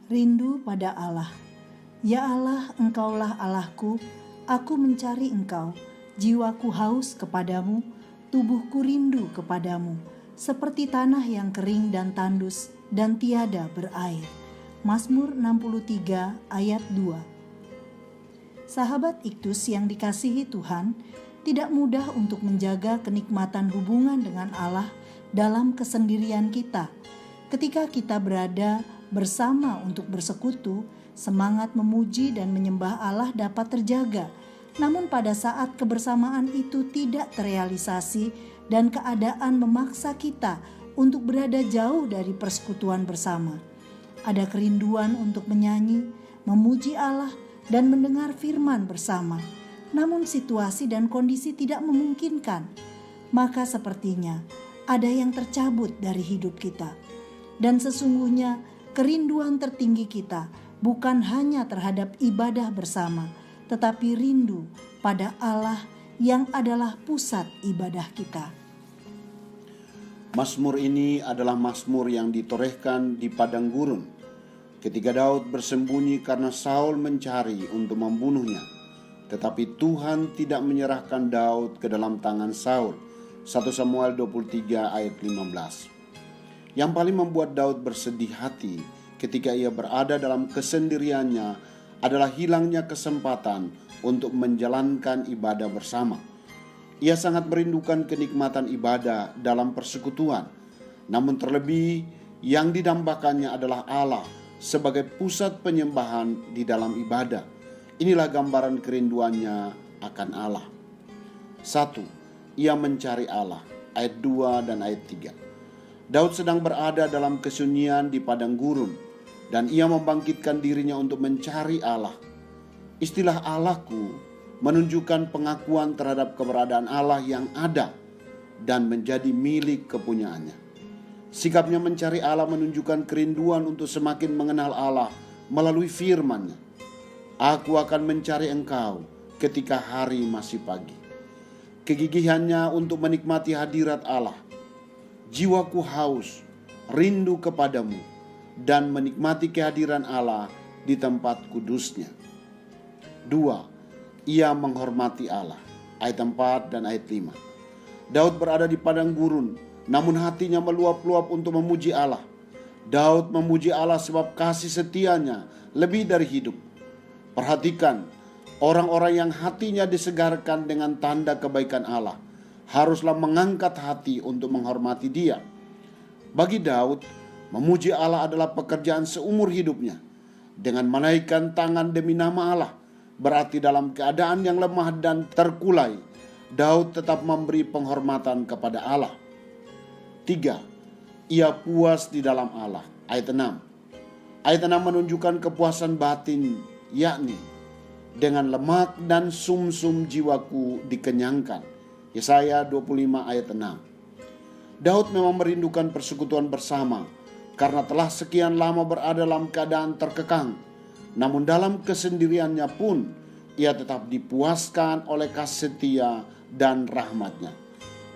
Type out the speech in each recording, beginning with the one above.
Rindu pada Allah. Ya Allah, Engkaulah Allahku, aku mencari Engkau. Jiwaku haus kepadamu, tubuhku rindu kepadamu, seperti tanah yang kering dan tandus dan tiada berair. Mazmur 63 ayat 2. Sahabat Iktus yang dikasihi Tuhan, tidak mudah untuk menjaga kenikmatan hubungan dengan Allah dalam kesendirian kita. Ketika kita berada bersama untuk bersekutu, semangat memuji dan menyembah Allah dapat terjaga. Namun pada saat kebersamaan itu tidak terrealisasi dan keadaan memaksa kita untuk berada jauh dari persekutuan bersama. Ada kerinduan untuk menyanyi, memuji Allah, dan mendengar firman bersama. Namun situasi dan kondisi tidak memungkinkan. Maka sepertinya ada yang tercabut dari hidup kita. Dan sesungguhnya kerinduan tertinggi kita bukan hanya terhadap ibadah bersama, tetapi rindu pada Allah yang adalah pusat ibadah kita. Mazmur ini adalah mazmur yang ditorehkan di padang gurun, ketika Daud bersembunyi karena Saul mencari untuk membunuhnya. Tetapi Tuhan tidak menyerahkan Daud ke dalam tangan Saul. 1 Samuel 23 ayat 15. Yang paling membuat Daud bersedih hati ketika ia berada dalam kesendiriannya adalah hilangnya kesempatan untuk menjalankan ibadah bersama. Ia sangat merindukan kenikmatan ibadah dalam persekutuan. Namun terlebih yang didambakannya adalah Allah sebagai pusat penyembahan di dalam ibadah. Inilah gambaran kerinduannya akan Allah. 1. Ia mencari Allah. Ayat 2 dan ayat 3. Daud sedang berada dalam kesunyian di padang gurun, dan ia membangkitkan dirinya untuk mencari Allah. Istilah Allahku menunjukkan pengakuan terhadap keberadaan Allah yang ada dan menjadi milik kepunyaannya. Sikapnya mencari Allah menunjukkan kerinduan untuk semakin mengenal Allah melalui firman-Nya. Aku akan mencari Engkau ketika hari masih pagi. Kegigihannya untuk menikmati hadirat Allah. Jiwaku haus, rindu kepadamu, dan menikmati kehadiran Allah di tempat kudusnya. 2. Ia menghormati Allah. Ayat 4 dan ayat 5. Daud berada di padang gurun, namun hatinya meluap-luap untuk memuji Allah. Daud memuji Allah sebab kasih setianya lebih dari hidup. Perhatikan, orang-orang yang hatinya disegarkan dengan tanda kebaikan Allah haruslah mengangkat hati untuk menghormati Dia. Bagi Daud, memuji Allah adalah pekerjaan seumur hidupnya. Dengan menaikkan tangan demi nama Allah, berarti dalam keadaan yang lemah dan terkulai, Daud tetap memberi penghormatan kepada Allah. 3. Ia puas di dalam Allah. Ayat 6. Ayat 6 menunjukkan kepuasan batin, yakni dengan lemak dan sumsum jiwaku dikenyangkan. Yesaya 25 ayat 6. Daud memang merindukan persekutuan bersama karena telah sekian lama berada dalam keadaan terkekang. Namun dalam kesendiriannya pun ia tetap dipuaskan oleh kasih setia dan rahmat-Nya.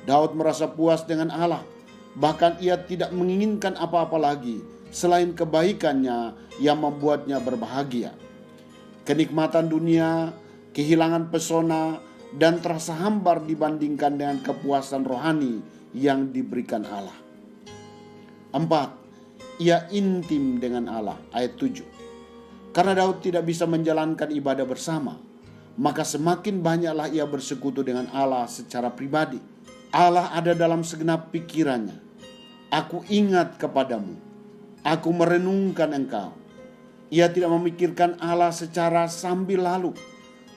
Daud merasa puas dengan Allah. Bahkan ia tidak menginginkan apa-apa lagi selain kebaikan-Nya yang membuatnya berbahagia. Kenikmatan dunia, kehilangan pesona, dan terasa hambar dibandingkan dengan kepuasan rohani yang diberikan Allah. 4. Ia intim dengan Allah. Ayat 7. Karena Daud tidak bisa menjalankan ibadah bersama, maka semakin banyaklah ia bersekutu dengan Allah secara pribadi. Allah ada dalam segenap pikirannya. Aku ingat kepadamu. Aku merenungkan Engkau. Ia tidak memikirkan Allah secara sambil lalu,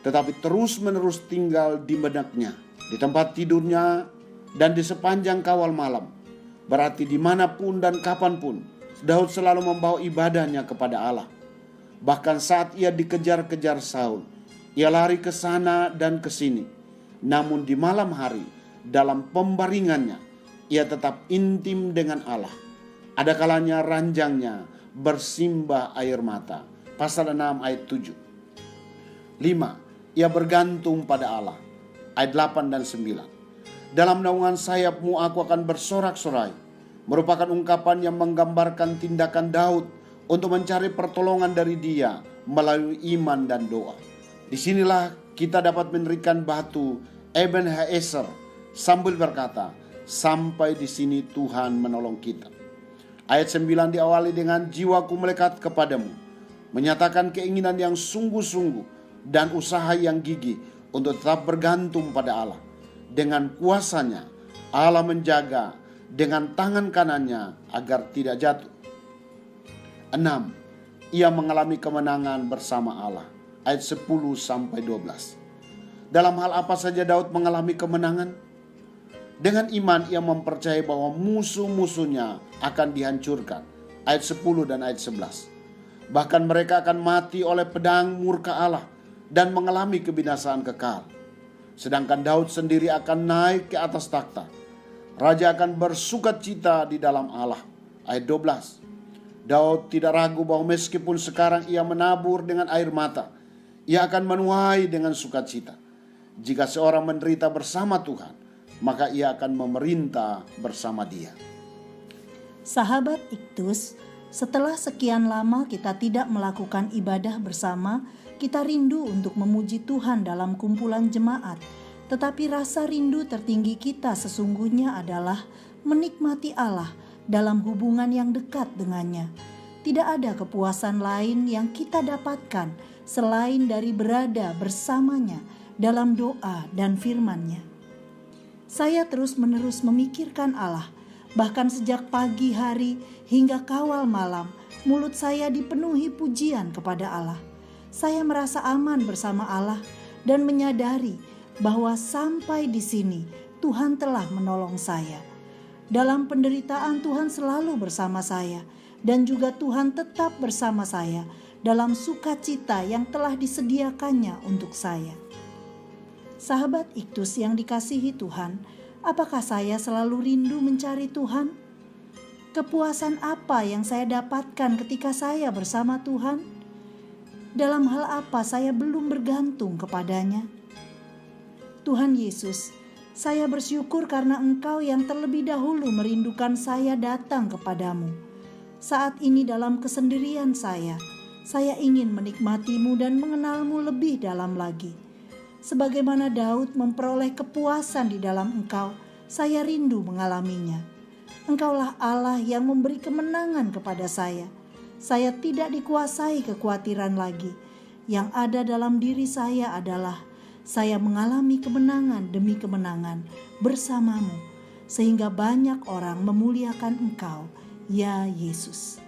tetapi terus-menerus tinggal di benaknya, di tempat tidurnya, dan di sepanjang kawal malam. Berarti dimanapun dan kapanpun, Daud selalu membawa ibadahnya kepada Allah. Bahkan saat ia dikejar-kejar Saul, ia lari ke sana dan ke sini. Namun di malam hari, dalam pembaringannya, ia tetap intim dengan Allah. Ada kalanya ranjangnya bersimbah air mata. Pasal 6 ayat 7. 5. Ia bergantung pada Allah. Ayat 8 dan 9. Dalam naungan sayap-Mu aku akan bersorak-sorai. Merupakan ungkapan yang menggambarkan tindakan Daud untuk mencari pertolongan dari Dia melalui iman dan doa. Disinilah kita dapat menerikan batu Ebenezer sambil berkata, sampai di sini Tuhan menolong kita. Ayat 9 diawali dengan jiwaku melekat kepadamu, menyatakan keinginan yang sungguh-sungguh dan usaha yang gigih untuk tetap bergantung pada Allah. Dengan kuasanya Allah menjaga dengan tangan kanannya agar tidak jatuh. 6. Ia mengalami kemenangan bersama Allah. Ayat 10-12. Dalam hal apa saja Daud mengalami kemenangan? Dengan iman ia mempercayai bahwa musuh-musuhnya akan dihancurkan. Ayat 10 dan ayat 11. Bahkan mereka akan mati oleh pedang murka Allah dan mengalami kebinasaan kekal. Sedangkan Daud sendiri akan naik ke atas takhta. Raja akan bersukacita di dalam Allah. Ayat 12. Daud tidak ragu bahwa meskipun sekarang ia menabur dengan air mata, ia akan menuai dengan sukacita. Jika seorang menderita bersama Tuhan, maka ia akan memerintah bersama Dia. Sahabat Iktus, setelah sekian lama kita tidak melakukan ibadah bersama, kita rindu untuk memuji Tuhan dalam kumpulan jemaat. Tetapi rasa rindu tertinggi kita sesungguhnya adalah menikmati Allah dalam hubungan yang dekat dengannya. Tidak ada kepuasan lain yang kita dapatkan selain dari berada bersamanya dalam doa dan firman-Nya. Saya terus-menerus memikirkan Allah, bahkan sejak pagi hari hingga kawal malam, mulut saya dipenuhi pujian kepada Allah. Saya merasa aman bersama Allah dan menyadari bahwa sampai di sini Tuhan telah menolong saya. Dalam penderitaan Tuhan selalu bersama saya, dan juga Tuhan tetap bersama saya dalam sukacita yang telah disediakannya untuk saya. Sahabat Iktus yang dikasihi Tuhan, apakah saya selalu rindu mencari Tuhan? Kepuasan apa yang saya dapatkan ketika saya bersama Tuhan? Dalam hal apa saya belum bergantung kepadanya? Tuhan Yesus, saya bersyukur karena Engkau yang terlebih dahulu merindukan saya datang kepadamu. Saat ini dalam kesendirian saya ingin menikmati-Mu dan mengenal-Mu lebih dalam lagi. Sebagaimana Daud memperoleh kepuasan di dalam Engkau, saya rindu mengalaminya. Engkaulah Allah yang memberi kemenangan kepada saya. Saya tidak dikuasai kekhawatiran lagi. Yang ada dalam diri saya adalah saya mengalami kemenangan demi kemenangan bersama-Mu, sehingga banyak orang memuliakan Engkau, ya Yesus.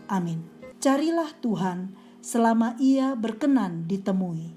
Amin. Carilah Tuhan selama Ia berkenan ditemui.